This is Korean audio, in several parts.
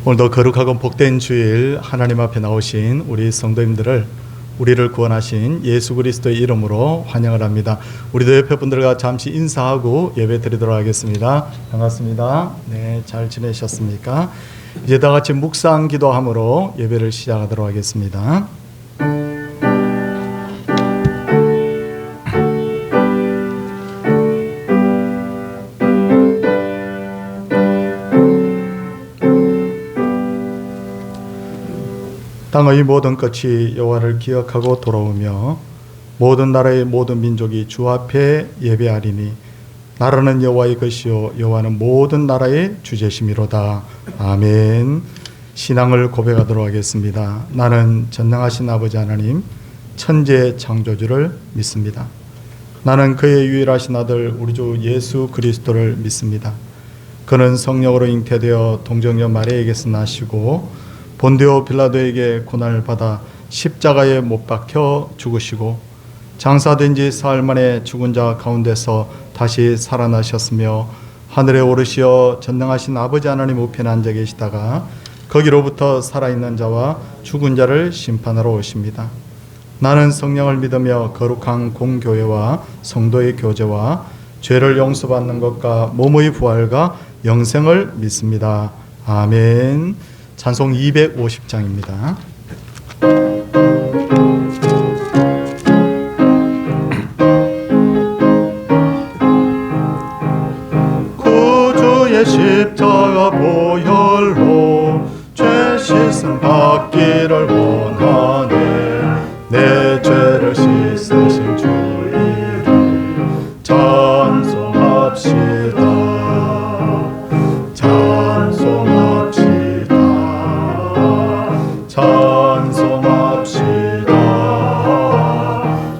오늘도 거룩하고 복된 주일 하나님 앞에 나오신 우리 성도님들을 우리를 구원하신 예수 그리스도의 이름으로 환영을 합니다. 우리도 옆에 분들과 잠시 인사하고 예배 드리도록 하겠습니다. 반갑습니다. 네, 잘 지내셨습니까? 이제 다 같이 묵상 기도함으로 예배를 시작하도록 하겠습니다. 땅의 모든 끝이 여호와를 기억하고 돌아오며 모든 나라의 모든 민족이 주 앞에 예배하리니 나라는 여호와의 것이요 여호와는 모든 나라의 주제심이로다. 아멘. 신앙을 고백하도록 하겠습니다. 나는 전능하신 아버지 하나님 천지의 창조주를 믿습니다. 나는 그의 유일하신 아들 우리 주 예수 그리스도를 믿습니다. 그는 성령으로 잉태되어 동정녀 마리아에게서 나시고 본디오 빌라도에게 고난을 받아 십자가에 못 박혀 죽으시고 장사된 지 사흘 만에 죽은 자 가운데서 다시 살아나셨으며 하늘에 오르시어 전능하신 아버지 하나님 우편에 앉아 계시다가 거기로부터 살아있는 자와 죽은 자를 심판하러 오십니다. 나는 성령을 믿으며 거룩한 공교회와 성도의 교제와 죄를 용서받는 것과 몸의 부활과 영생을 믿습니다. 아멘. 찬송 250장입니다. 구주의 십자가 보혈로 죄 씻음 받기를 원하네. 내 죄를 씻으신 주 이름 찬송합시다.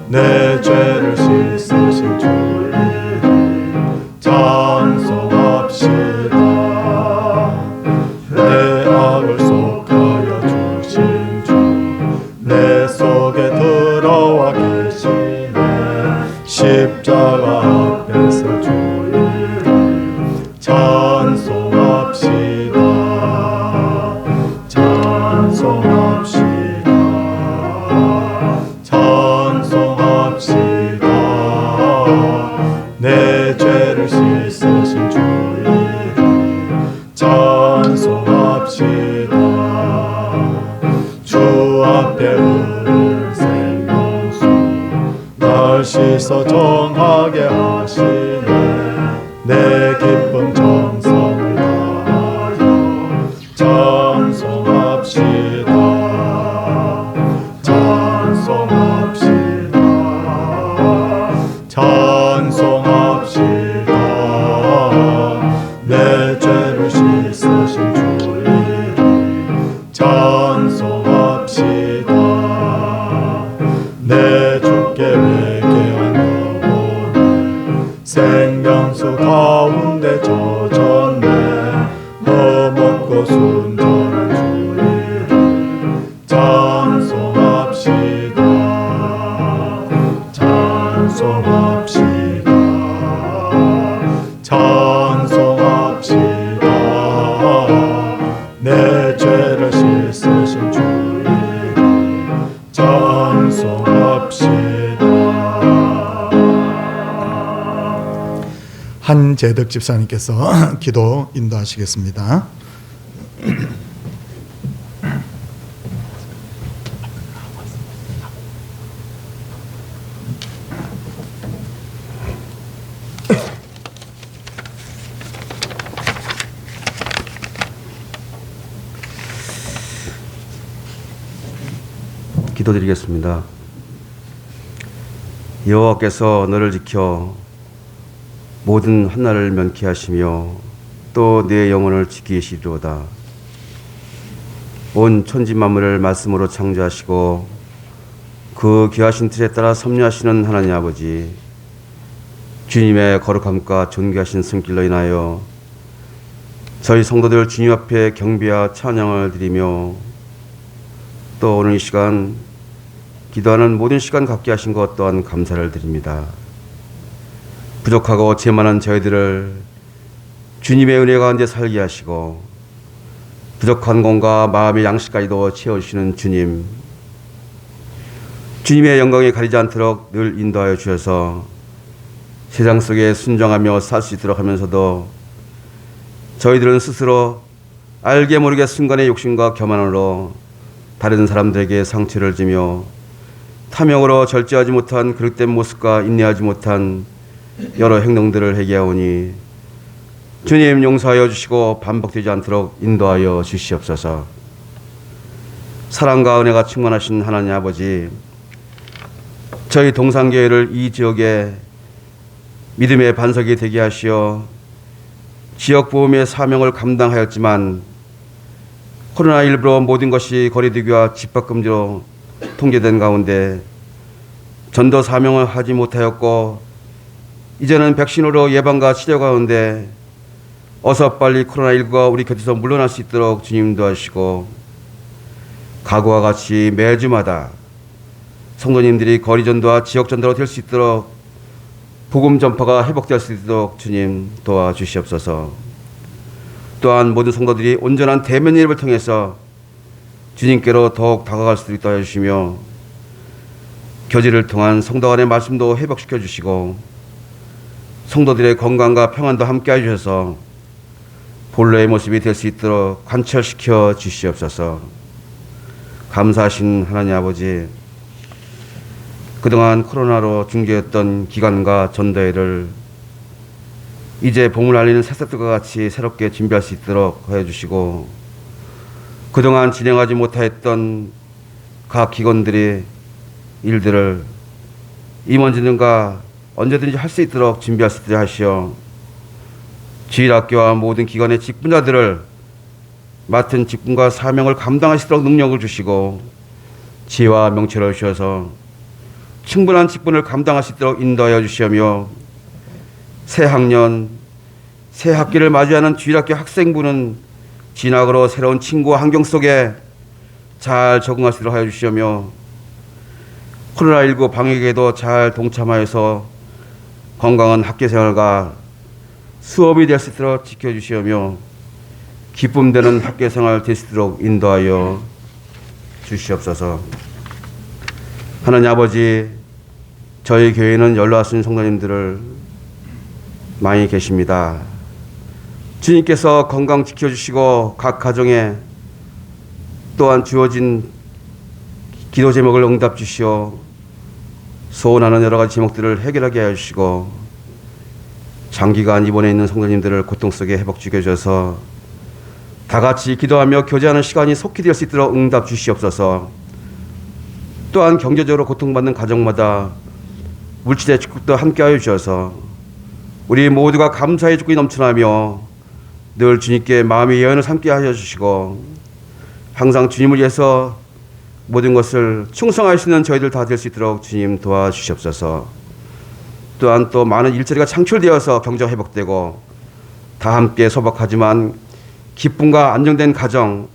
내 죄를 씻으신 주 이름 찬송합시다. 내 악을 속하여 주신 주 내 속에 들어와 계시네. 십자가 앞에서 주 이름 찬송합시다. 찬송합시다. 내 죄를 씻으신 주 이름 찬송합시다. 주 앞에 흐르는 생명수 날 씻어 정하게 하시네. 내 기쁨 정성을 다하여 찬송합시다. 찬송합시다. 찬송합시다. 내 죄를 씻으신 주 이름 찬송합시다. 내 주께 회개한 영혼을 생명수 가운데 젖었네. 허먹고 순전한 주 이름 찬송합시다. 찬송합시다. 찬송합시다. 내 죄를 씻으신 주 이름 찬송합시다. 한재덕 집사님께서 기도 인도하시겠습니다. 기도드리겠습니다. 여호와께서 너를 지켜 모든 한날을 면케하시며 또 네 영혼을 지키시리로다. 온 천지 만물을 말씀으로 창조하시고 그 귀하신 뜻에 따라 섭리하시는 하나님 아버지, 주님의 거룩함과 존귀하신 손길로 인하여 저희 성도들 주님 앞에 경배와 찬양을 드리며 또 오늘 이 시간 기도하는 모든 시간 갖게 하신 것 또한 감사를 드립니다. 부족하고 죄 많은 저희들을 주님의 은혜 가운데 살게 하시고 부족한 공과 마음의 양식까지도 채워주시는 주님, 주님의 영광에 가리지 않도록 늘 인도하여 주셔서 세상 속에 순종하며 살 수 있도록 하면서도 저희들은 스스로 알게 모르게 순간의 욕심과 교만으로 다른 사람들에게 상처를 주며 탐욕으로 절제하지 못한 그릇된 모습과 인내하지 못한 여러 행동들을 해결하오니 주님 용서하여 주시고 반복되지 않도록 인도하여 주시옵소서. 사랑과 은혜가 충만하신 하나님 아버지, 저희 동산교회를 이 지역에 믿음의 반석이 되게 하시어 지역보험의 사명을 감당하였지만 코로나19로 모든 것이 거리두기와 집합금지로 통제된 가운데 전도 사명을 하지 못하였고 이제는 백신으로 예방과 치료 가운데 어서 빨리 코로나19가 우리 곁에서 물러날 수 있도록 주님 도와주시고 과거와 같이 매주마다 성도님들이 거리 전도와 지역 전도로 될 수 있도록 복음 전파가 회복될 수 있도록 주님 도와주시옵소서. 또한 모든 성도들이 온전한 대면 예배를 통해서 주님께로 더욱 다가갈 수 있도록 해주시며 교제를 통한 성도 간의 말씀도 회복시켜 주시고 성도들의 건강과 평안도 함께 해주셔서 본래의 모습이 될 수 있도록 관철시켜 주시옵소서. 감사하신 하나님 아버지, 그동안 코로나로 중지했던 기간과 전도회를 이제 봄을 알리는 새싹들과 같이 새롭게 준비할 수 있도록 해주시고 그동안 진행하지 못했던 각 기관들의 일들을 임원진과 언제든지 할 수 있도록 준비할 수 있도록 하시어 주일학교와 모든 기관의 직분자들을 맡은 직분과 사명을 감당할 수 있도록 능력을 주시고 지혜와 명철을 주셔서 충분한 직분을 감당할 수 있도록 인도하여 주시며 새 학년, 새 학기를 맞이하는 주일학교 학생부는 진학으로 새로운 친구와 환경 속에 잘 적응할 수 있도록 하여 주시며 코로나19 방역에도 잘 동참하여서 건강한 학교 생활과 수업이 될 수 있도록 지켜주시며 기쁨되는 학교 생활 될 수 있도록 인도하여 주시옵소서. 하나님 아버지, 저희 교회는 연로하신 성도님들을 많이 계십니다. 주님께서 건강 지켜주시고 각 가정에 또한 주어진 기도 제목을 응답 주시어 소원하는 여러 가지 제목들을 해결하게 해주시고 장기간 입원해 있는 성도님들을 고통 속에 회복시켜 주셔서 다 같이 기도하며 교제하는 시간이 속히 될 수 있도록 응답 주시옵소서. 또한 경제적으로 고통받는 가정마다 물질의 축복도 함께하여 주셔서 우리 모두가 감사의 축복이 넘쳐나며 늘 주님께 마음의 예언을 삼게 하여 주시고 항상 주님을 위해서 모든 것을 충성할 수 있는 저희들 다 될 수 있도록 주님 도와주시옵소서. 또한 또 많은 일자리가 창출되어서 경제가 회복되고 다 함께 소박하지만 기쁨과 안정된 가정,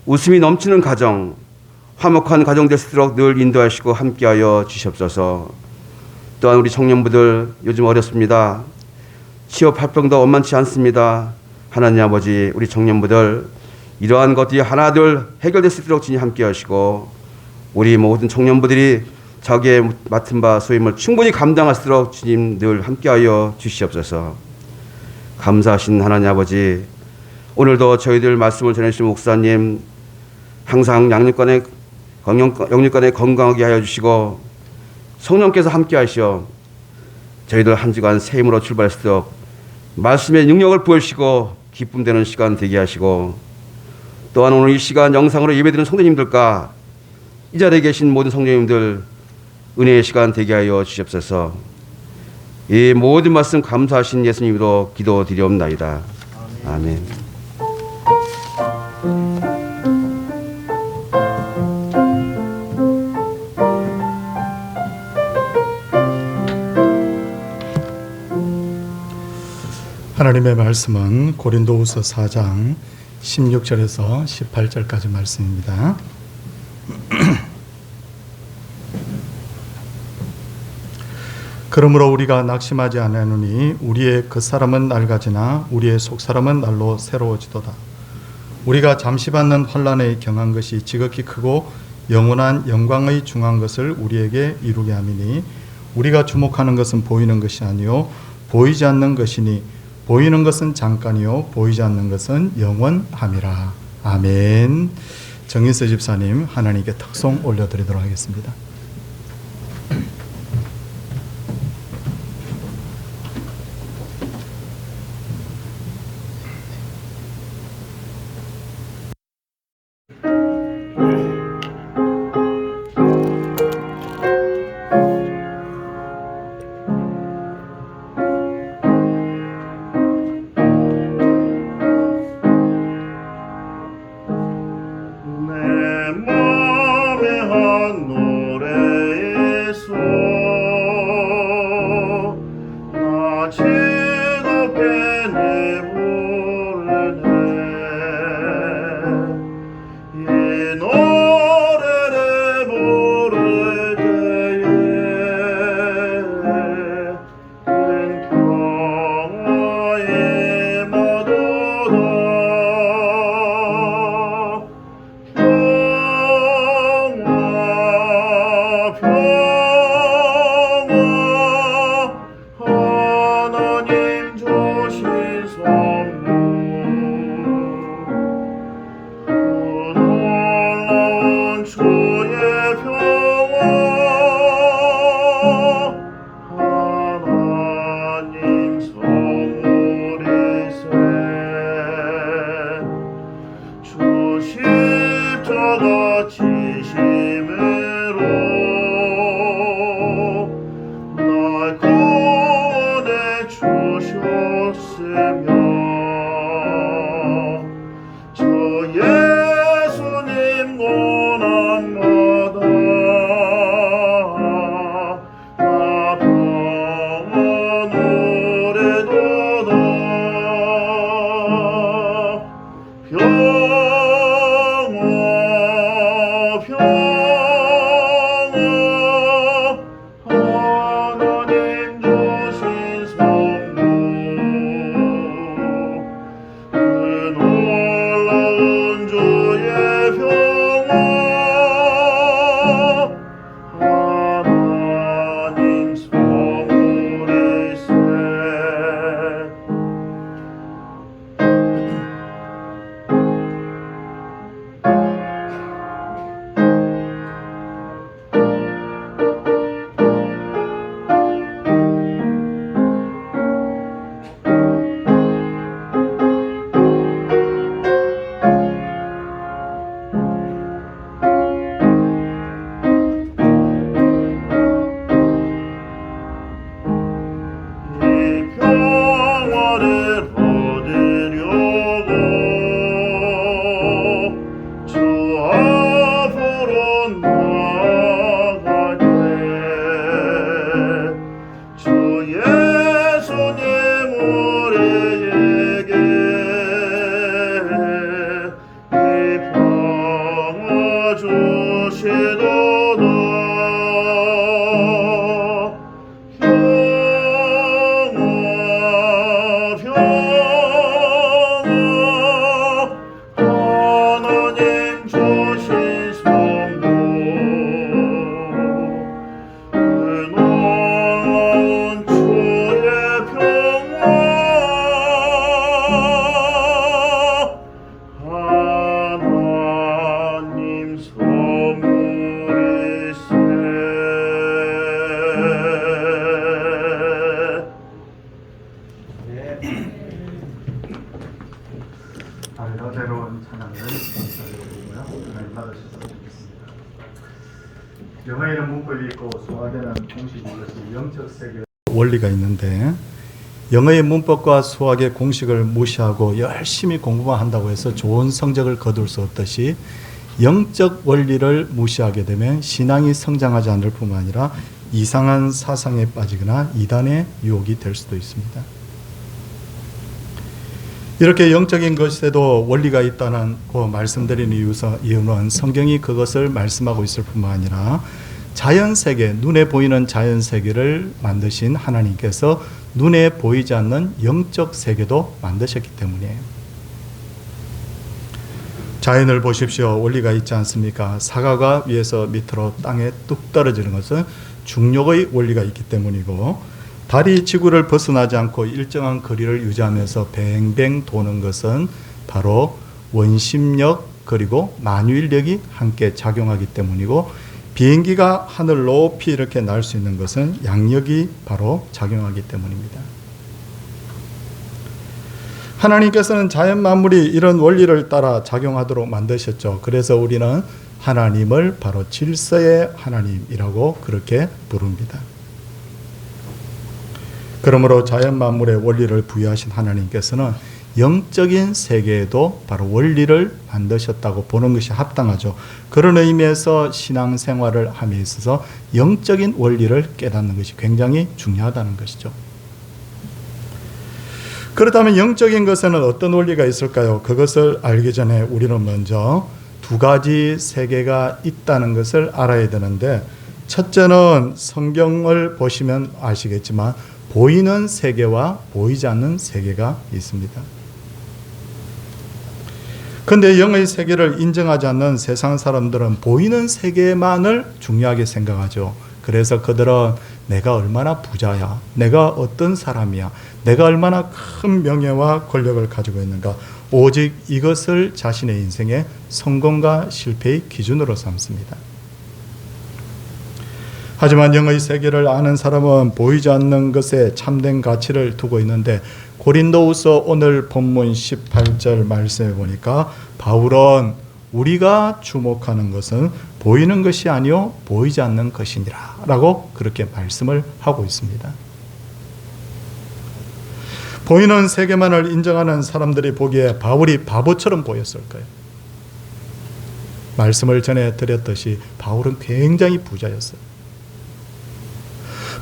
웃음이 넘치는 가정, 화목한 가정 될 수 있도록 늘 인도하시고 함께하여 주시옵소서. 또한 우리 청년부들 요즘 어렵습니다. 취업 활동도 원만치 않습니다. 하나님 아버지, 우리 청년부들 이러한 것들이 하나둘 해결될 수 있도록 주님 함께하시고 우리 모든 청년부들이 자기의 맡은 바 소임을 충분히 감당할 수 있도록 주님 늘 함께하여 주시옵소서. 감사하신 하나님 아버지, 오늘도 저희들 말씀을 전해주신 목사님 항상 영육간에 건강하게 하여 주시고 성령께서 함께 하시어 저희들 한 주간 새 힘으로 출발할 수 있도록 말씀의 능력을 부어주시고 기쁨되는 시간 되게 하시고 또한 오늘 이 시간 영상으로 예배드리는 성도님들과 이 자리에 계신 모든 성도님들 은혜의 시간 되게 하여 주시옵소서. 이 모든 말씀 감사하신 예수님으로 기도드리옵나이다. 아멘. 하나님의 말씀은 고린도후서 4장 16절에서 18절까지 말씀입니다. 그러므로 우리가 낙심하지 않으니 우리의 그 사람은 낡아지나 우리의 속 사람은 날로 새로워지도다. 우리가 잠시 받는 환난에 경한 것이 지극히 크고 영원한 영광의 중한 것을 우리에게 이루게 함이니 우리가 주목하는 것은 보이는 것이 아니요 보이지 않는 것이니 보이는 것은 잠깐이요 보이지 않는 것은 영원함이라. 아멘. 정인서 집사님 하나님께 특송 올려드리도록 하겠습니다. 발라대로운 찬양을 전달해드리고요. 하나님 받으셨으면 좋겠습니다. 영어에는 문법이 있고 수학에는 공식이 있어서 영적 세계 원리가 있는데 영어의 문법과 수학의 공식을 무시하고 열심히 공부만 한다고 해서 좋은 성적을 거둘 수 없듯이 영적 원리를 무시하게 되면 신앙이 성장하지 않을 뿐만 아니라 이상한 사상에 빠지거나 이단의 유혹이 될 수도 있습니다. 이렇게 영적인 것에도 원리가 있다는 말씀드리는 이유는 성경이 그것을 말씀하고 있을 뿐만 아니라 자연세계, 눈에 보이는 자연세계를 만드신 하나님께서 눈에 보이지 않는 영적 세계도 만드셨기 때문이에요. 자연을 보십시오. 원리가 있지 않습니까? 사과가 위에서 밑으로 땅에 뚝 떨어지는 것은 중력의 원리가 있기 때문이고, 달이 지구를 벗어나지 않고 일정한 거리를 유지하면서 뱅뱅 도는 것은 바로 원심력 그리고 만유인력이 함께 작용하기 때문이고, 비행기가 하늘 높이 이렇게 날 수 있는 것은 양력이 바로 작용하기 때문입니다. 하나님께서는 자연 만물이 이런 원리를 따라 작용하도록 만드셨죠. 그래서 우리는 하나님을 바로 질서의 하나님이라고 그렇게 부릅니다. 그러므로 자연 만물의 원리를 부여하신 하나님께서는 영적인 세계에도 바로 원리를 만드셨다고 보는 것이 합당하죠. 그런 의미에서 신앙생활을 함에 있어서 영적인 원리를 깨닫는 것이 굉장히 중요하다는 것이죠. 그렇다면 영적인 것에는 어떤 원리가 있을까요? 그것을 알기 전에 우리는 먼저 두 가지 세계가 있다는 것을 알아야 되는데, 첫째는 성경을 보시면 아시겠지만 보이는 세계와 보이지 않는 세계가 있습니다. 그런데 영의 세계를 인정하지 않는 세상 사람들은 보이는 세계만을 중요하게 생각하죠. 그래서 그들은 내가 얼마나 부자야, 내가 어떤 사람이야, 내가 얼마나 큰 명예와 권력을 가지고 있는가, 오직 이것을 자신의 인생의 성공과 실패의 기준으로 삼습니다. 하지만 영의 세계를 아는 사람은 보이지 않는 것에 참된 가치를 두고 있는데, 고린도후서 오늘 본문 18절 말씀에 보니까 바울은 우리가 주목하는 것은 보이는 것이 아니요 보이지 않는 것이니라 라고 그렇게 말씀을 하고 있습니다. 보이는 세계만을 인정하는 사람들이 보기에 바울이 바보처럼 보였을 거예요. 말씀을 전해 드렸듯이 바울은 굉장히 부자였어요.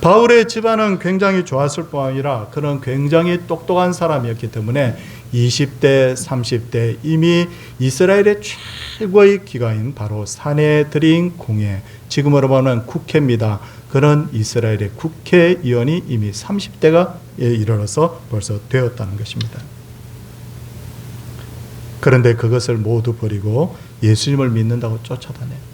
바울의 집안은 굉장히 좋았을 뿐 아니라 그는 굉장히 똑똑한 사람이었기 때문에 20대, 30대 이미 이스라엘의 최고의 기관인 바로 사내드린 공회, 지금으로 보면 국회입니다. 그런 이스라엘의 국회의원이 이미 30대가 이르러서 벌써 되었다는 것입니다. 그런데 그것을 모두 버리고 예수님을 믿는다고 쫓아다녀요.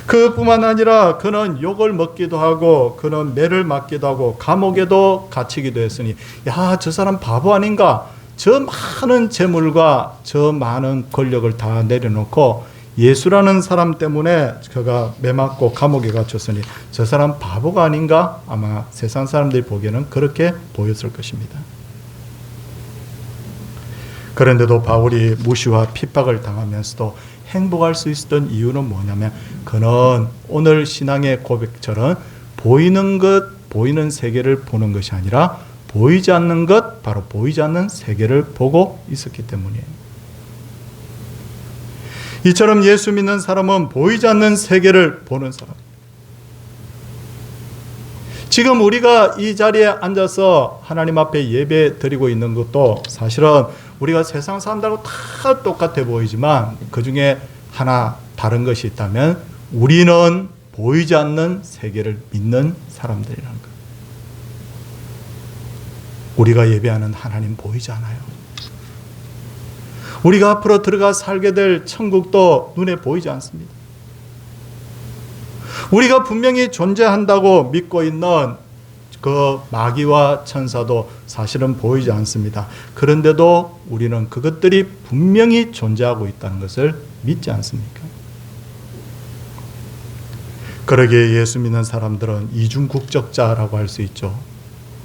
그뿐만 아니라 그는 욕을 먹기도 하고 그는 매를 맞기도 하고 감옥에도 갇히기도 했으니, 야, 저 사람 바보 아닌가? 저 많은 재물과 저 많은 권력을 다 내려놓고 예수라는 사람 때문에 그가 매 맞고 감옥에 갇혔으니 저 사람 바보가 아닌가? 아마 세상 사람들이 보기에는 그렇게 보였을 것입니다. 그런데도 바울이 무시와 핍박을 당하면서도 행복할 수 있었던 이유는 뭐냐면, 그는 오늘 신앙의 고백처럼 보이는 것, 보이는 세계를 보는 것이 아니라 보이지 않는 것, 바로 보이지 않는 세계를 보고 있었기 때문이에요. 이처럼 예수 믿는 사람은 보이지 않는 세계를 보는 사람. 지금 우리가 이 자리에 앉아서 하나님 앞에 예배 드리고 있는 것도 사실은 우리가 세상 사람들하고 다 똑같아 보이지만 그 중에 하나 다른 것이 있다면 우리는 보이지 않는 세계를 믿는 사람들이라는 거예요. 우리가 예배하는 하나님 보이지 않아요. 우리가 앞으로 들어가 살게 될 천국도 눈에 보이지 않습니다. 우리가 분명히 존재한다고 믿고 있는 그 마귀와 천사도 사실은 보이지 않습니다. 그런데도 우리는 그것들이 분명히 존재하고 있다는 것을 믿지 않습니까? 그러기에 예수 믿는 사람들은 이중국적자라고 할 수 있죠.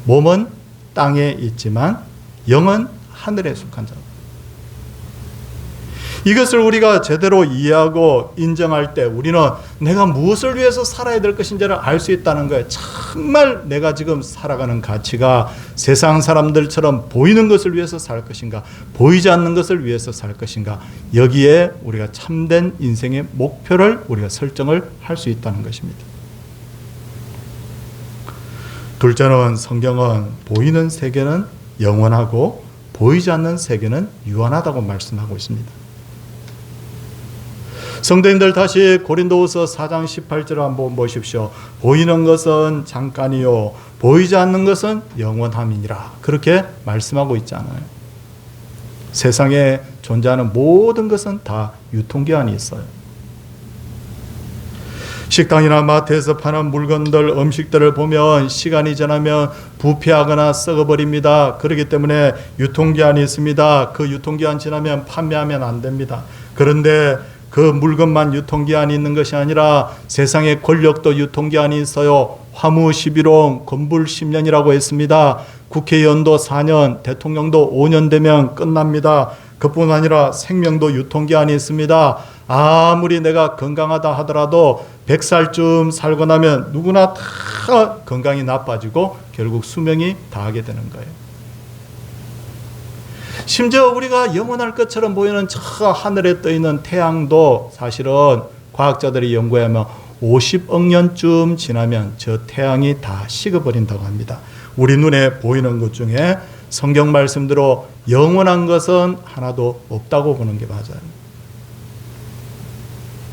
몸은 땅에 있지만 영은 하늘에 속한 자. 이것을 우리가 제대로 이해하고 인정할 때 우리는 내가 무엇을 위해서 살아야 될 것인지를 알 수 있다는 거예요. 정말 내가 지금 살아가는 가치가 세상 사람들처럼 보이는 것을 위해서 살 것인가, 보이지 않는 것을 위해서 살 것인가, 여기에 우리가 참된 인생의 목표를 우리가 설정을 할 수 있다는 것입니다. 둘째는 성경은 보이는 세계는 영원하고 보이지 않는 세계는 유한하다고 말씀하고 있습니다. 성도님들 다시 고린도후서 4장 18절을 한번 보십시오. 보이는 것은 잠깐이요 보이지 않는 것은 영원함이니라. 그렇게 말씀하고 있지 않아요? 세상에 존재하는 모든 것은 다 유통기한이 있어요. 식당이나 마트에서 파는 물건들, 음식들을 보면 시간이 지나면 부패하거나 썩어버립니다. 그렇기 때문에 유통기한이 있습니다. 그 유통기한 지나면 판매하면 안 됩니다. 그런데 그 물건만 유통기한이 있는 것이 아니라 세상의 권력도 유통기한이 있어요. 화무 11호, 건불 10년이라고 했습니다. 국회의원도 4년, 대통령도 5년 되면 끝납니다. 그뿐 아니라 생명도 유통기한이 있습니다. 아무리 내가 건강하다 하더라도 100살쯤 살고 나면 누구나 다 건강이 나빠지고 결국 수명이 다하게 되는 거예요. 심지어 우리가 영원할 것처럼 보이는 저 하늘에 떠 있는 태양도 사실은 과학자들이 연구하면 50억 년쯤 지나면 저 태양이 다 식어버린다고 합니다. 우리 눈에 보이는 것 중에 성경 말씀대로 영원한 것은 하나도 없다고 보는 게 맞아요.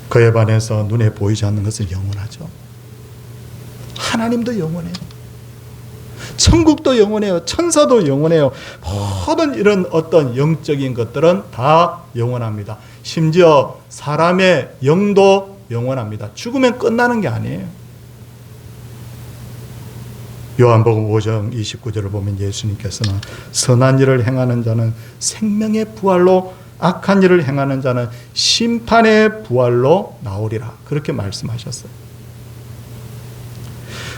그에 반해서 눈에 보이지 않는 것은 영원하죠. 하나님도 영원해요. 천국도 영원해요. 천사도 영원해요. 모든 이런 어떤 영적인 것들은 다 영원합니다. 심지어 사람의 영도 영원합니다. 죽으면 끝나는 게 아니에요. 요한복음 5장 29절을 보면 예수님께서는 선한 일을 행하는 자는 생명의 부활로, 악한 일을 행하는 자는 심판의 부활로 나오리라, 그렇게 말씀하셨어요.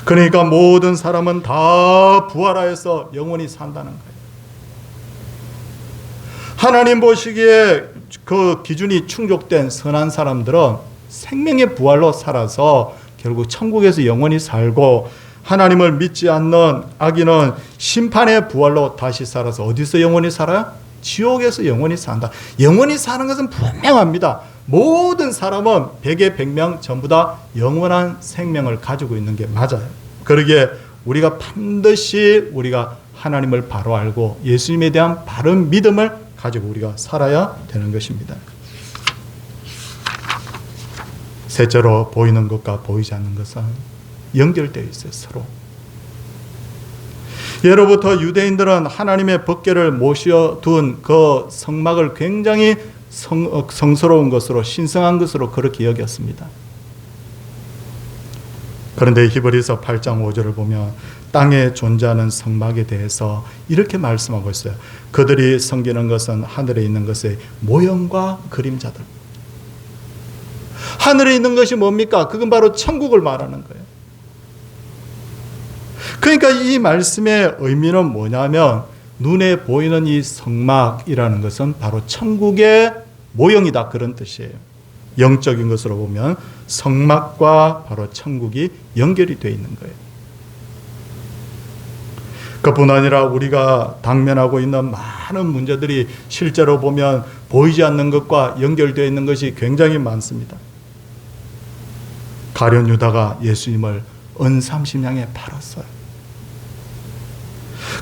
그러니까 모든 사람은 다 부활하여서 영원히 산다는 거예요. 하나님 보시기에 그 기준이 충족된 선한 사람들은 생명의 부활로 살아서 결국 천국에서 영원히 살고, 하나님을 믿지 않는 악인은 심판의 부활로 다시 살아서 어디서 영원히 살아요? 지옥에서 영원히 산다. 영원히 사는 것은 분명합니다. 모든 사람은 100의 100명 전부 다 영원한 생명을 가지고 있는 게 맞아요. 그러기에 우리가 반드시 우리가 하나님을 바로 알고 예수님에 대한 바른 믿음을 가지고 우리가 살아야 되는 것입니다. 셋째로, 보이는 것과 보이지 않는 것은 연결되어 있어요, 서로. 예로부터 유대인들은 하나님의 법궤를 모셔둔 그 성막을 굉장히 성스러운 것으로, 신성한 것으로 그렇게 여겼습니다. 그런데 히브리서 8장 5절을 보면 땅에 존재하는 성막에 대해서 이렇게 말씀하고 있어요. 그들이 섬기는 것은 하늘에 있는 것의 모형과 그림자들. 하늘에 있는 것이 뭡니까? 그건 바로 천국을 말하는 거예요. 그러니까 이 말씀의 의미는 뭐냐면, 눈에 보이는 이 성막이라는 것은 바로 천국의 모형이다, 그런 뜻이에요. 영적인 것으로 보면 성막과 바로 천국이 연결이 되어 있는 거예요. 그뿐 아니라 우리가 당면하고 있는 많은 문제들이 실제로 보면 보이지 않는 것과 연결되어 있는 것이 굉장히 많습니다. 가룟 유다가 예수님을 은 30냥에 팔았어요.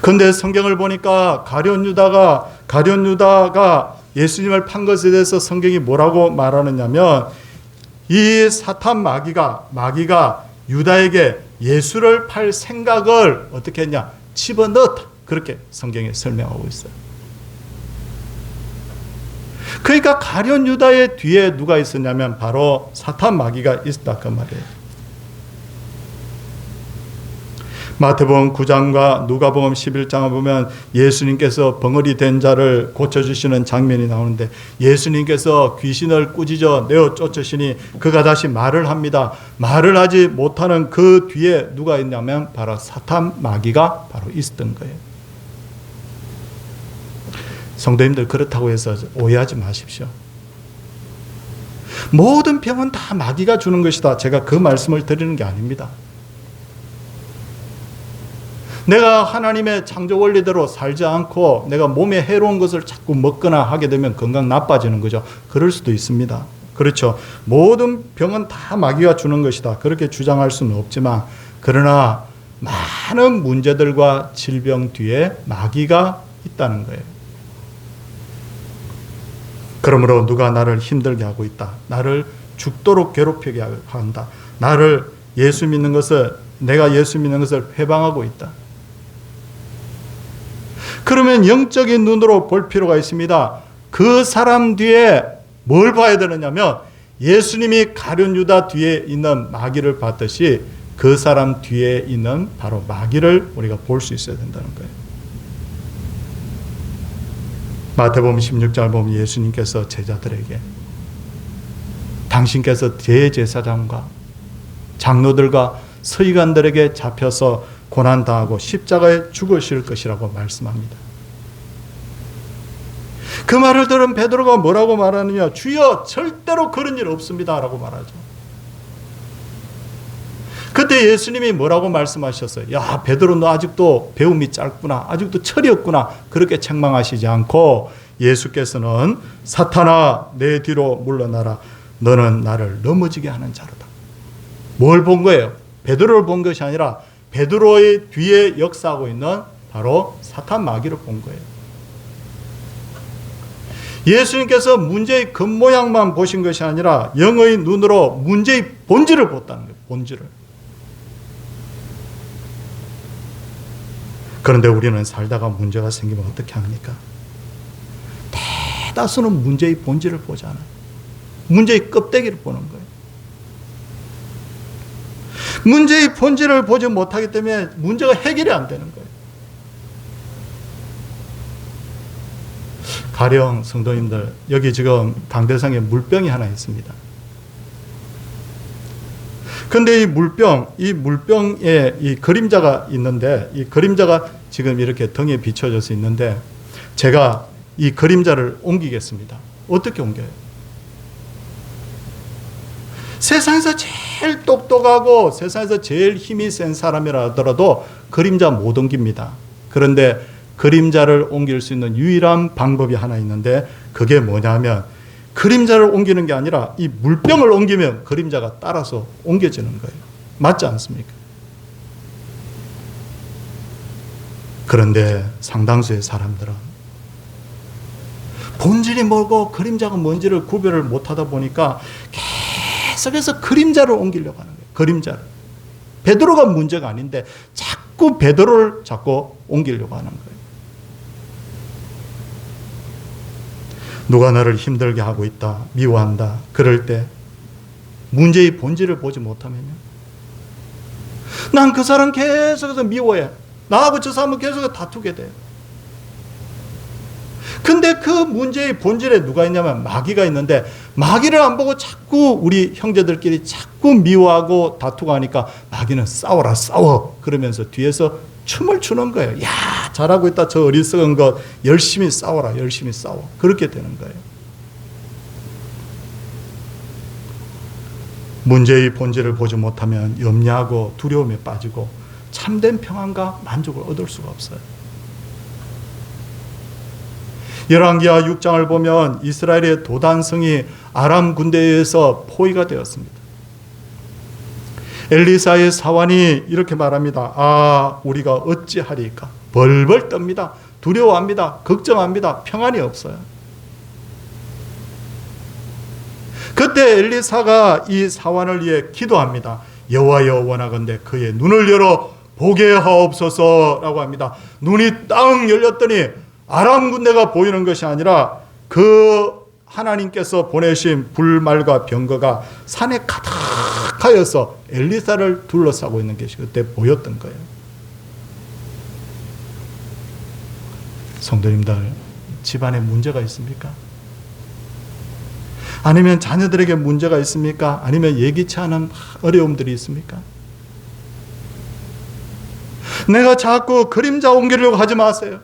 그런데 성경을 보니까 가룟 유다가 예수님을 판 것에 대해서 성경이 뭐라고 말하느냐면, 이 사탄 마귀가 유다에게 예수를 팔 생각을 어떻게 했냐? 집어넣었다. 그렇게 성경에 설명하고 있어요. 그러니까 가룟 유다의 뒤에 누가 있었냐면 바로 사탄 마귀가 있었다, 그 말이에요. 마태복음 9장과 누가복음 11장을 보면 예수님께서 벙어리 된 자를 고쳐주시는 장면이 나오는데, 예수님께서 귀신을 꾸짖어 내어 쫓으시니 그가 다시 말을 합니다. 말을 하지 못하는 그 뒤에 누가 있냐면 바로 사탄 마귀가 바로 있었던 거예요. 성도님들, 그렇다고 해서 오해하지 마십시오. 모든 병은 다 마귀가 주는 것이다, 제가 그 말씀을 드리는 게 아닙니다. 내가 하나님의 창조 원리대로 살지 않고 내가 몸에 해로운 것을 자꾸 먹거나 하게 되면 건강 나빠지는 거죠. 그럴 수도 있습니다. 그렇죠. 모든 병은 다 마귀가 주는 것이다, 그렇게 주장할 수는 없지만, 그러나 많은 문제들과 질병 뒤에 마귀가 있다는 거예요. 그러므로 누가 나를 힘들게 하고 있다, 나를 죽도록 괴롭히게 한다, 나를 내가 예수 믿는 것을 회방하고 있다, 그러면 영적인 눈으로 볼 필요가 있습니다. 그 사람 뒤에 뭘 봐야 되느냐면 예수님이 가룟 유다 뒤에 있는 마귀를 봤듯이 그 사람 뒤에 있는 바로 마귀를 우리가 볼 수 있어야 된다는 거예요. 마태복음 16장 보면 예수님께서 제자들에게 당신께서 대제사장과 장로들과 서기관들에게 잡혀서 고난당하고 십자가에 죽으실 것이라고 말씀합니다. 그 말을 들은 베드로가 뭐라고 말하느냐? 주여, 절대로 그런 일 없습니다 라고 말하죠. 그때 예수님이 뭐라고 말씀하셨어요? 야, 베드로, 너 아직도 배움이 짧구나, 아직도 철이 없구나, 그렇게 책망하시지 않고 예수께서는 사탄아, 내 뒤로 물러나라, 너는 나를 넘어지게 하는 자로다. 뭘 본 거예요? 베드로를 본 것이 아니라 베드로의 뒤에 역사하고 있는 바로 사탄 마귀를 본 거예요. 예수님께서 문제의 겉모양만 보신 것이 아니라 영의 눈으로 문제의 본질을 봤다는 거예요. 본질을. 그런데 우리는 살다가 문제가 생기면 어떻게 합니까? 대다수는 문제의 본질을 보지 않아요. 문제의 껍데기를 보는 거예요. 문제의 본질을 보지 못하기 때문에 문제가 해결이 안 되는 거예요. 가령 성도님들, 여기 지금 강대상에 물병이 하나 있습니다. 근데 이 물병에 이 그림자가 있는데, 이 그림자가 지금 이렇게 등에 비춰져서 있는데, 제가 이 그림자를 옮기겠습니다. 어떻게 옮겨요? 세상에서 제일 똑똑하고 세상에서 제일 힘이 센 사람이라 하더라도 그림자 못 옮깁니다. 그런데 그림자를 옮길 수 있는 유일한 방법이 하나 있는데, 그게 뭐냐면 그림자를 옮기는 게 아니라 이 물병을 옮기면 그림자가 따라서 옮겨지는 거예요. 맞지 않습니까? 그런데 상당수의 사람들은 본질이 뭐고 그림자가 뭔지를 구별을 못하다 보니까 계속해서 그림자를 옮기려고 하는 거예요. 그림자를. 베드로가 문제가 아닌데 자꾸 베드로를 자꾸 옮기려고 하는 거예요. 누가 너를 힘들게 하고 있다, 미워한다, 그럴 때 문제의 본질을 보지 못하면요, 난 그 사람 계속해서 미워해. 나하고 저 사람은 계속해서 다투게 돼요. 근데 그 문제의 본질에 누가 있냐면 마귀가 있는데, 마귀를 안 보고 자꾸 우리 형제들끼리 자꾸 미워하고 다투고 하니까 마귀는 싸워라, 싸워, 그러면서 뒤에서 춤을 추는 거예요. 야, 잘하고 있다, 저 어리석은 것, 열심히 싸워라, 열심히 싸워. 그렇게 되는 거예요. 문제의 본질을 보지 못하면 염려하고 두려움에 빠지고 참된 평안과 만족을 얻을 수가 없어요. 열왕기하 6장을 보면 이스라엘의 도단성이 아람 군대에 의해서 포위가 되었습니다. 엘리사의 사환이 이렇게 말합니다. 아, 우리가 어찌하리까? 벌벌 떱니다. 두려워합니다. 걱정합니다. 평안이 없어요. 그때 엘리사가 이 사환을 위해 기도합니다. 여호와여, 원하건대 그의 눈을 열어 보게 하옵소서라고 합니다. 눈이 딱 열렸더니 아람 군대가 보이는 것이 아니라 그 하나님께서 보내신 불말과 병거가 산에 가득하여서 엘리사를 둘러싸고 있는 것이 그때 보였던 거예요. 성도님들, 집안에 문제가 있습니까? 아니면 자녀들에게 문제가 있습니까? 아니면 예기치 않은 어려움들이 있습니까? 내가 자꾸 그림자 옮기려고 하지 마세요.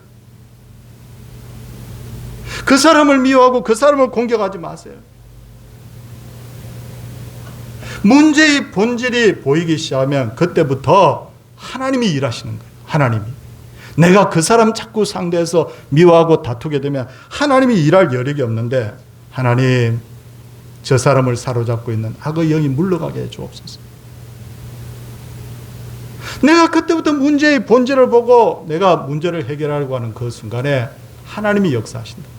그 사람을 미워하고 그 사람을 공격하지 마세요. 문제의 본질이 보이기 시작하면 그때부터 하나님이 일하시는 거예요. 하나님이. 내가 그 사람 자꾸 상대해서 미워하고 다투게 되면 하나님이 일할 여력이 없는데, 하나님, 저 사람을 사로잡고 있는 악의 영이 물러가게 해 주옵소서. 내가 그때부터 문제의 본질을 보고 내가 문제를 해결하려고 하는 그 순간에 하나님이 역사하신다.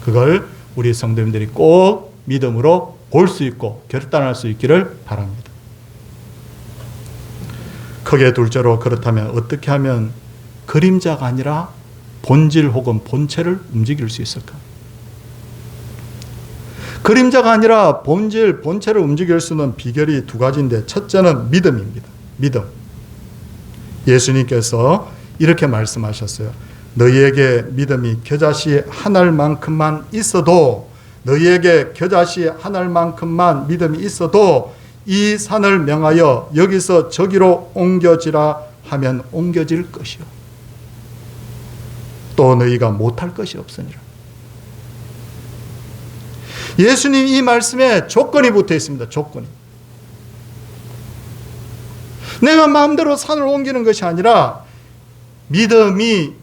그걸 우리 성도님들이 꼭 믿음으로 볼 수 있고 결단할 수 있기를 바랍니다. 크게 둘째로, 그렇다면 어떻게 하면 그림자가 아니라 본질 혹은 본체를 움직일 수 있을까? 그림자가 아니라 본질, 본체를 움직일 수 있는 비결이 두 가지인데 첫째는 믿음입니다. 믿음. 예수님께서 이렇게 말씀하셨어요. 너희에게 믿음이 겨자씨 한 알만큼만 있어도, 너희에게 겨자씨 한 알만큼만 믿음이 있어도 이 산을 명하여 여기서 저기로 옮겨지라 하면 옮겨질 것이요, 또 너희가 못할 것이 없으니라. 예수님 이 말씀에 조건이 붙어 있습니다. 조건이. 내가 마음대로 산을 옮기는 것이 아니라 믿음이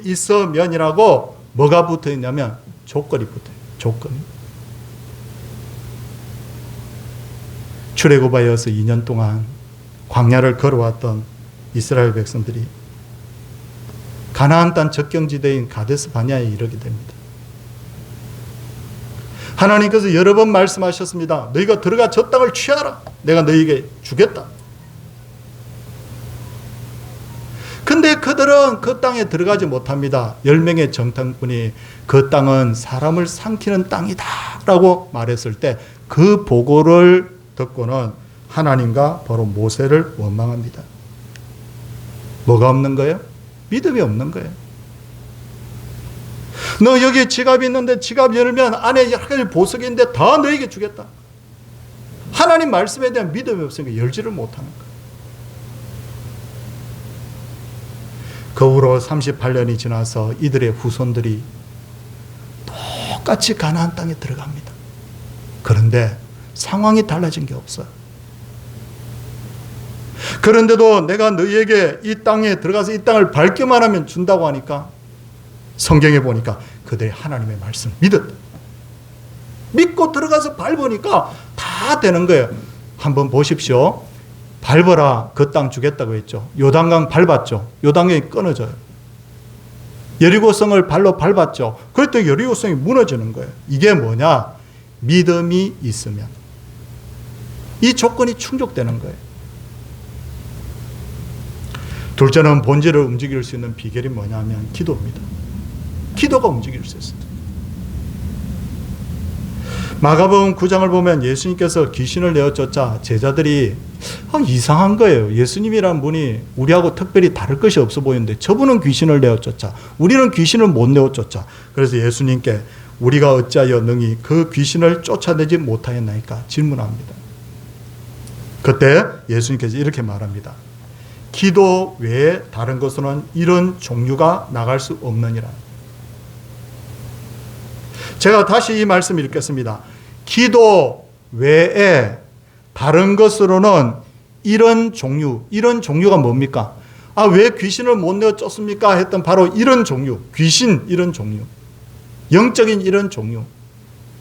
있으면이라고 뭐가 붙어 있냐면 조건이 붙어요. 조건이. 출애굽하여서 2년 동안 광야를 걸어왔던 이스라엘 백성들이 가나안 땅 적경지대인 가데스 바냐에 이르게 됩니다. 하나님께서 여러 번 말씀하셨습니다. 너희가 들어가 저 땅을 취하라. 내가 너희에게 주겠다. 근데 그들은 그 땅에 들어가지 못합니다. 10명의 정탐꾼이 그 땅은 사람을 삼키는 땅이다 라고 말했을 때 그 보고를 듣고는 하나님과 바로 모세를 원망합니다. 뭐가 없는 거예요? 믿음이 없는 거예요. 너 여기 지갑이 있는데 지갑 열면 안에 여러 가지 보석이 있는데 다 너에게 주겠다. 하나님 말씀에 대한 믿음이 없으니까 열지를 못하는 거예요. 그 후로 38년이 지나서 이들의 후손들이 똑같이 가나안 땅에 들어갑니다. 그런데 상황이 달라진 게 없어요. 그런데도 내가 너희에게 이 땅에 들어가서 이 땅을 밟기만 하면 준다고 하니까 성경에 보니까 그들이 하나님의 말씀을 믿었다. 믿고 들어가서 밟으니까 다 되는 거예요. 한번 보십시오. 밟아라, 그 땅 주겠다고 했죠. 요단강 밟았죠. 요단강이 끊어져요. 여리고성을 발로 밟았죠. 그랬더니 여리고성이 무너지는 거예요. 이게 뭐냐? 믿음이 있으면 이 조건이 충족되는 거예요. 둘째는 본질을 움직일 수 있는 비결이 뭐냐면 기도입니다. 기도가 움직일 수 있습니다. 마가복음 9장을 보면 예수님께서 귀신을 내어쫓자 제자들이 이상한 거예요. 예수님이란 분이 우리하고 특별히 다를 것이 없어 보이는데 저분은 귀신을 내어쫓자, 우리는 귀신을 못 내어쫓자. 그래서 예수님께 우리가 어찌하여 능히 그 귀신을 쫓아내지 못하였나이까 질문합니다. 그때 예수님께서 이렇게 말합니다. 기도 외에 다른 것으로는 이런 종류가 나갈 수 없느니라. 제가 다시 이 말씀 읽겠습니다. 기도 외에 다른 것으로는 이런 종류가 뭡니까? 왜 귀신을 못 내어 쫓습니까? 했던 바로 이런 종류, 귀신 이런 종류, 영적인 이런 종류,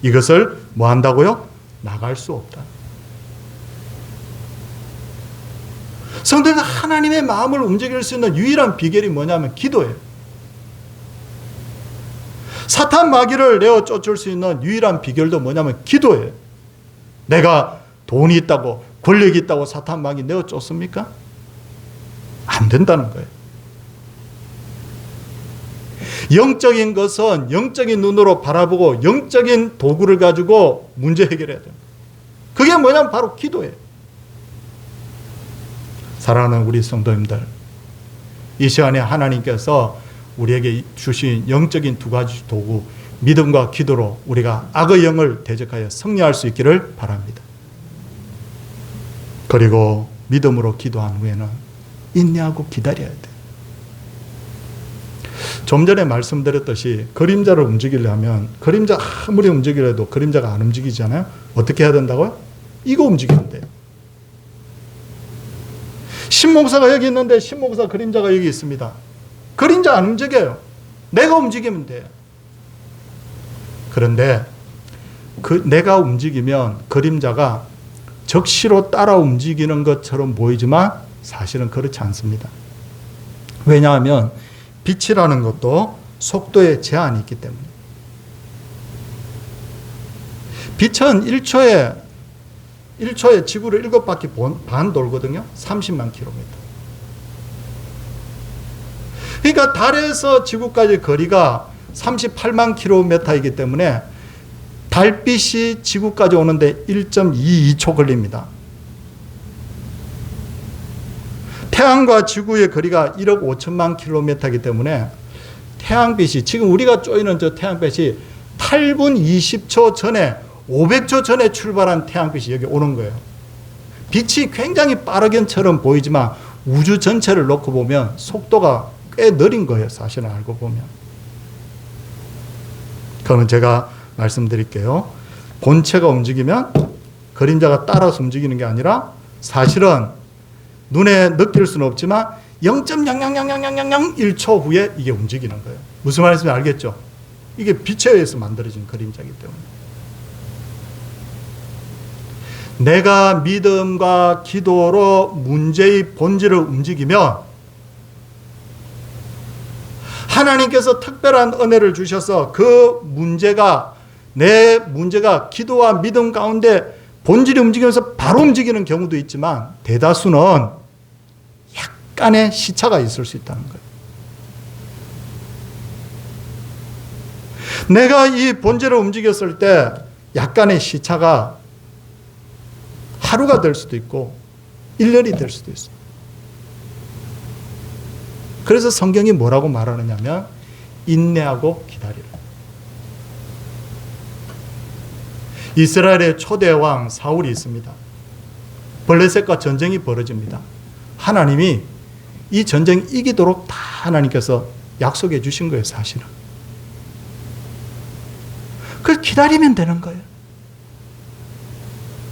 이것을 뭐 한다고요? 나갈 수 없다. 성도가 하나님의 마음을 움직일 수 있는 유일한 비결이 뭐냐면 기도예요. 사탄 마귀를 내어 쫓을 수 있는 유일한 비결도 뭐냐면 기도예요. 내가 돈이 있다고 권력이 있다고 사탄 마귀 내어 쫓습니까? 안 된다는 거예요. 영적인 것은 영적인 눈으로 바라보고 영적인 도구를 가지고 문제 해결해야 됩니다. 그게 뭐냐면 바로 기도예요. 사랑하는 우리 성도님들, 이 시간에 하나님께서 우리에게 주신 영적인 두 가지 도구, 믿음과 기도로 우리가 악의 영을 대적하여 승리할 수 있기를 바랍니다. 그리고 믿음으로 기도한 후에는 인내하고 기다려야 돼. 좀 전에 말씀드렸듯이 그림자를 움직이려면 그림자 아무리 움직이려도 그림자가 안 움직이잖아요. 어떻게 해야 된다고요? 이거 움직이면 돼요. 신목사가 여기 있는데 신목사 그림자가 여기 있습니다. 그림자 안 움직여요. 내가 움직이면 돼요. 그런데 내가 움직이면 그림자가 적시로 따라 움직이는 것처럼 보이지만 사실은 그렇지 않습니다. 왜냐하면 빛이라는 것도 속도에 제한이 있기 때문에. 빛은 1초에 지구를 7바퀴 반 돌거든요. 30만 킬로미터. 그러니까 달에서 지구까지 거리가 38만 킬로미터이기 때문에 달빛이 지구까지 오는데 1.22초 걸립니다. 태양과 지구의 거리가 1억 5천만 킬로미터이기 때문에 태양빛이, 지금 우리가 쪼이는 저 태양빛이 8분 20초 전에, 500초 전에 출발한 태양빛이 여기 오는 거예요. 빛이 굉장히 빠르게처럼 보이지만 우주 전체를 놓고 보면 속도가 꽤 느린 거예요. 사실은 알고 보면. 그러면 제가 말씀드릴게요. 본체가 움직이면 그림자가 따라서 움직이는 게 아니라 사실은 눈에 느낄 수는 없지만 0.0000001초 후에 이게 움직이는 거예요. 무슨 말인지 알겠죠? 이게 빛에 의해서 만들어진 그림자이기 때문에. 내가 믿음과 기도로 문제의 본질을 움직이면 하나님께서 특별한 은혜를 주셔서 그 문제가, 내 문제가 기도와 믿음 가운데 본질이 움직이면서 바로 움직이는 경우도 있지만 대다수는 약간의 시차가 있을 수 있다는 거예요. 내가 이 본질을 움직였을 때 약간의 시차가 하루가 될 수도 있고 1년이 될 수도 있어요. 그래서 성경이 뭐라고 말하느냐면 인내하고 기다리라. 이스라엘의 초대 왕 사울이 있습니다. 블레셋과 전쟁이 벌어집니다. 하나님이 이 전쟁 이기도록 다 하나님께서 약속해 주신 거예요, 사실은. 그걸 기다리면 되는 거예요.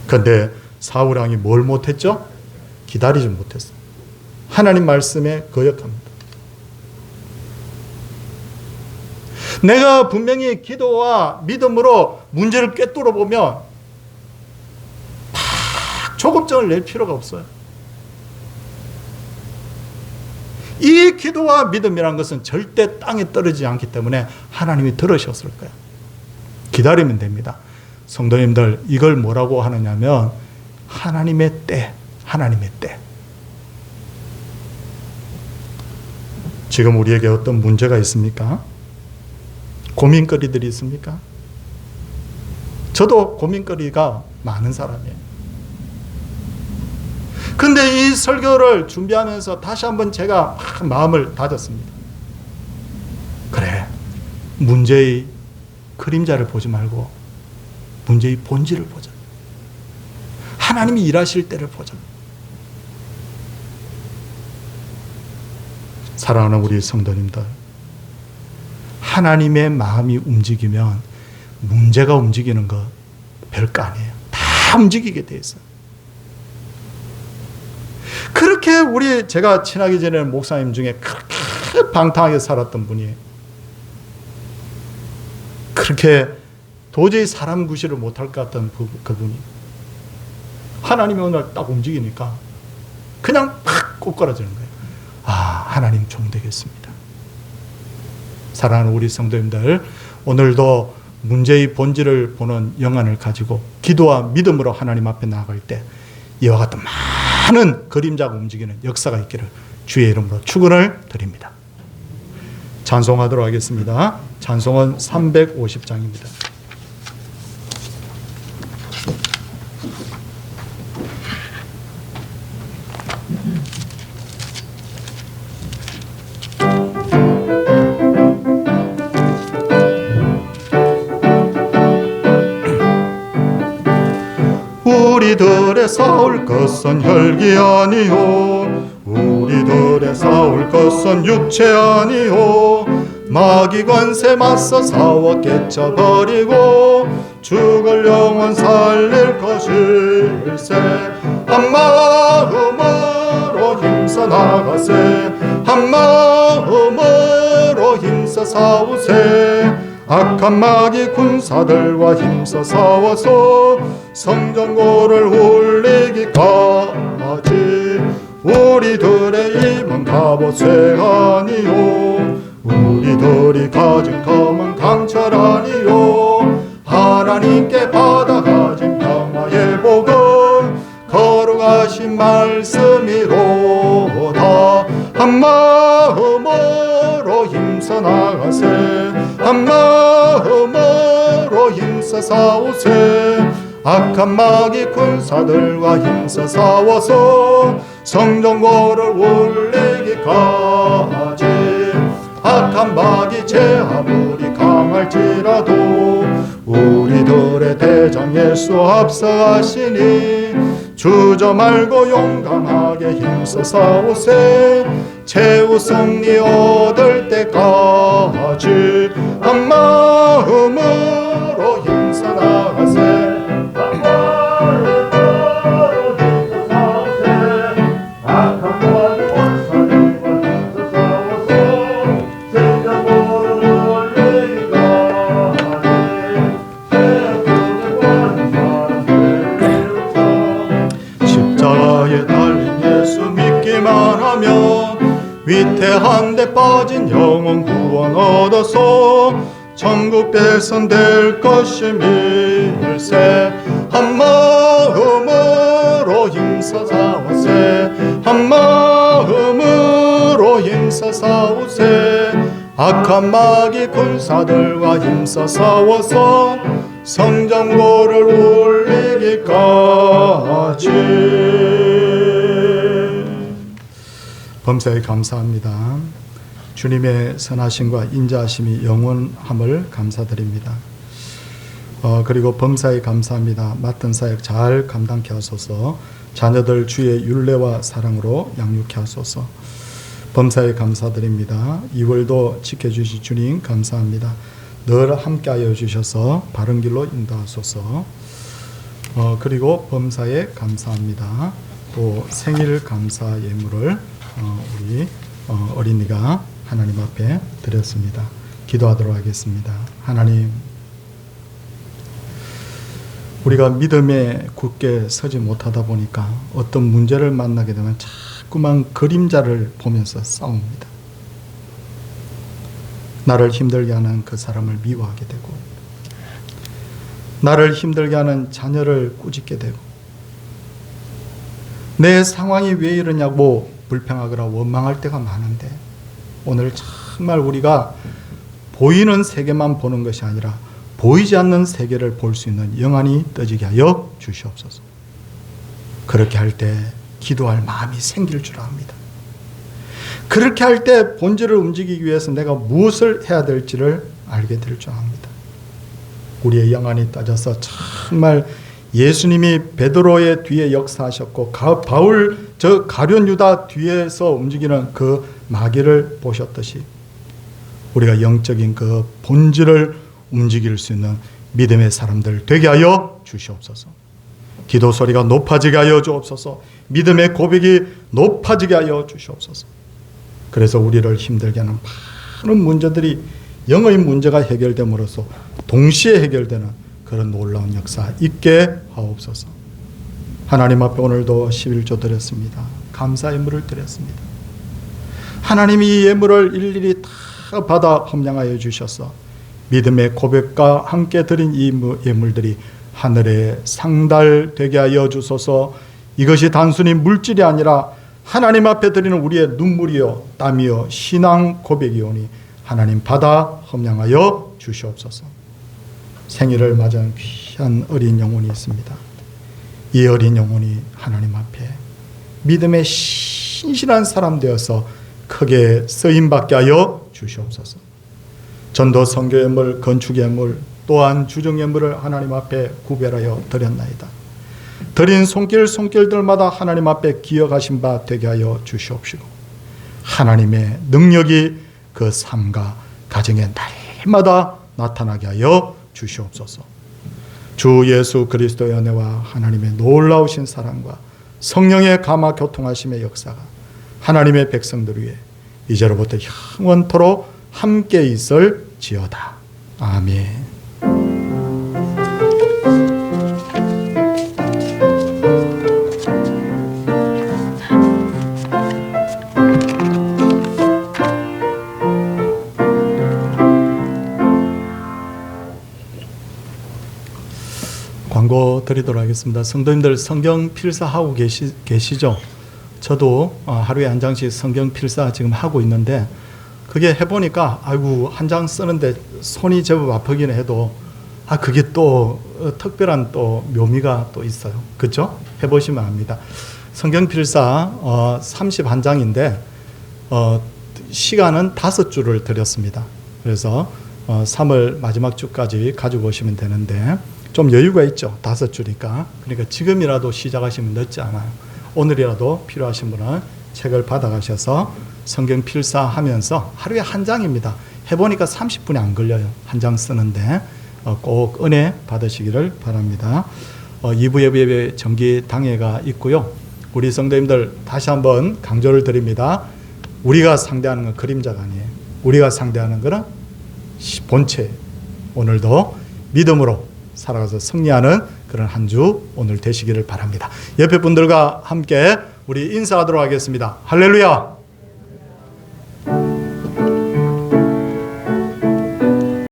그런데 사울 왕이 뭘 못했죠? 기다리지 못했어요. 하나님 말씀에 거역합니다. 내가 분명히 기도와 믿음으로 문제를 꿰뚫어 보면 막 조급증을 낼 필요가 없어요. 이 기도와 믿음이라는 것은 절대 땅에 떨어지지 않기 때문에 하나님이 들으셨을 거예요. 기다리면 됩니다. 성도님들, 이걸 뭐라고 하느냐면 하나님의 때, 하나님의 때. 지금 우리에게 어떤 문제가 있습니까? 고민거리들이 있습니까? 저도 고민거리가 많은 사람이에요. 근데 이 설교를 준비하면서 다시 한번 제가 막 마음을 다졌습니다. 그래, 문제의 그림자를 보지 말고 문제의 본질을 보자. 하나님이 일하실 때를 보자. 사랑하는 우리 성도님들, 하나님의 마음이 움직이면 문제가 움직이는 거 별거 아니에요. 다 움직이게 돼 있어요. 그렇게 제가 친하게 지내는 목사님 중에 그렇게 방탕하게 살았던 분이, 그렇게 도저히 사람 구실을 못할 것 같던 그분이 하나님이 오늘 딱 움직이니까 그냥 팍 꼬꾸라지는 거예요. 아, 하나님 종 되겠습니다. 사랑하는 우리 성도님들, 오늘도 문제의 본질을 보는 영안을 가지고 기도와 믿음으로 하나님 앞에 나아갈 때 이와 같은 많은 그림자가 움직이는 역사가 있기를 주의 이름으로 축원을 드립니다. 찬송하도록 하겠습니다. 찬송은 350장입니다. 우리들의 싸울 것은 혈기 아니요, 우리들의 싸울 것은 육체 아니요, 마귀 권세 맞서 싸워 깨쳐버리고 죽을 영혼 살릴 것일세. 한 마음으로 힘써 나가세, 한 마음으로 힘써 싸우세. 악한 마귀 군사들과 힘써 싸워서 성전고를 울리기까지. 우리들의 힘은 갑옷쇠 아니요, 우리들이 가진 검은 강철 아니요, 하나님께 받아가진 평화의 복은 거룩하신 말씀이로다. 한 마음으로 나가세 한 마음으로 힘써 싸우세 악한 마귀 군사들과 힘써 싸워서 성전고를 울리기까지 악한 마귀 제 아무리 강할지라도 우리들의 대장 예수 앞서가시니 주저 말고 용감하게 힘써 싸우세 최후 승리 얻을 때까지 한 마음으로 힘써 나가세 위태한 데 빠진 영혼 구원 얻어서 천국 백성될 것임일세 한 마음으로 힘써 싸우세 한 마음으로 힘써 싸우세 악한 마귀 군사들과 힘써 싸워서 성전고를 울리기까지 범사에 감사합니다. 주님의 선하심과 인자하심이 영원함을 감사드립니다. 그리고 범사에 감사합니다. 맡은 사역 잘 감당케 하소서. 자녀들 주의 율례와 사랑으로 양육케 하소서. 범사에 감사드립니다. 2월도 지켜주시 주님 감사합니다. 늘 함께하여 주셔서 바른 길로 인도하소서. 그리고 범사에 감사합니다. 또 생일 감사 예물을 우리 어린이가 하나님 앞에 드렸습니다. 기도하도록 하겠습니다. 하나님, 우리가 믿음에 굳게 서지 못하다 보니까 어떤 문제를 만나게 되면 자꾸만 그림자를 보면서 싸웁니다. 나를 힘들게 하는 그 사람을 미워하게 되고, 나를 힘들게 하는 자녀를 꾸짖게 되고, 내 상황이 왜 이러냐고 불평하거나 원망할 때가 많은데, 오늘 정말 우리가 보이는 세계만 보는 것이 아니라 보이지 않는 세계를 볼 수 있는 영안이 떠지게 하여 주시옵소서. 그렇게 할 때 기도할 마음이 생길 줄 압니다. 그렇게 할 때 본질을 움직이기 위해서 내가 무엇을 해야 될지를 알게 될 줄 압니다. 우리의 영안이 떠져서 정말 예수님이 베드로의 뒤에 역사하셨고 바울 저 가룟 유다 뒤에서 움직이는 그 마귀를 보셨듯이 우리가 영적인 그 본질을 움직일 수 있는 믿음의 사람들 되게 하여 주시옵소서. 기도 소리가 높아지게 하여 주옵소서. 믿음의 고백이 높아지게 하여 주시옵소서. 그래서 우리를 힘들게 하는 많은 문제들이 영의 문제가 해결됨으로써 동시에 해결되는 그런 놀라운 역사 있게 하옵소서. 하나님 앞에 오늘도 11조 드렸습니다. 감사 예물을 드렸습니다. 하나님이 이 예물을 일일이 다 받아 헌량하여 주셔서 믿음의 고백과 함께 드린 이 예물들이 하늘에 상달되게 하여 주소서. 이것이 단순히 물질이 아니라 하나님 앞에 드리는 우리의 눈물이요 땀이요 신앙 고백이오니 하나님 받아 헌량하여 주시옵소서. 생일을 맞은 귀한 어린 영혼이 있습니다. 이 어린 영혼이 하나님 앞에 믿음의 신실한 사람 되어서 크게 쓰임받게 하여 주시옵소서. 전도 선교 예물, 건축 예물, 또한 주정 예물을 하나님 앞에 구별하여 드렸나이다. 드린 손길들마다 하나님 앞에 기억하신 바 되게 하여 주시옵시고 하나님의 능력이 그 삶과 가정에 날마다 나타나게 하여 주시옵소서. 주 예수 그리스도의 은혜와 하나님의 놀라우신 사랑과 성령의 감화 교통하심의 역사가 하나님의 백성들 위해 이제로부터 영원토록 함께 있을지어다. 아멘. 광고 드리도록 하겠습니다. 성도님들 성경 필사하고 계시죠? 저도 하루에 한 장씩 성경 필사 지금 하고 있는데 그게 해보니까 아이고 한 장 쓰는데 손이 제법 아프기는 해도 그게 또 특별한 또 묘미가 또 있어요. 그렇죠? 해보시면 압니다. 성경 필사 31장인데 시간은 5주를 드렸습니다. 그래서 3월 마지막 주까지 가지고 오시면 되는데 좀 여유가 있죠. 5주니까. 그러니까 지금이라도 시작하시면 늦지 않아요. 오늘이라도 필요하신 분은 책을 받아가셔서 성경 필사하면서 하루에 한 장입니다. 해보니까 30분이 안 걸려요. 한 장 쓰는데 꼭 은혜 받으시기를 바랍니다. 2부 예배 정기 당회가 있고요. 우리 성도님들 다시 한번 강조를 드립니다. 우리가 상대하는 건 그림자가 아니에요. 우리가 상대하는 것은 본체. 오늘도 믿음으로 살아가서 승리하는 그런 한 주 오늘 되시기를 바랍니다. 옆에 분들과 함께 우리 인사하도록 하겠습니다. 할렐루야.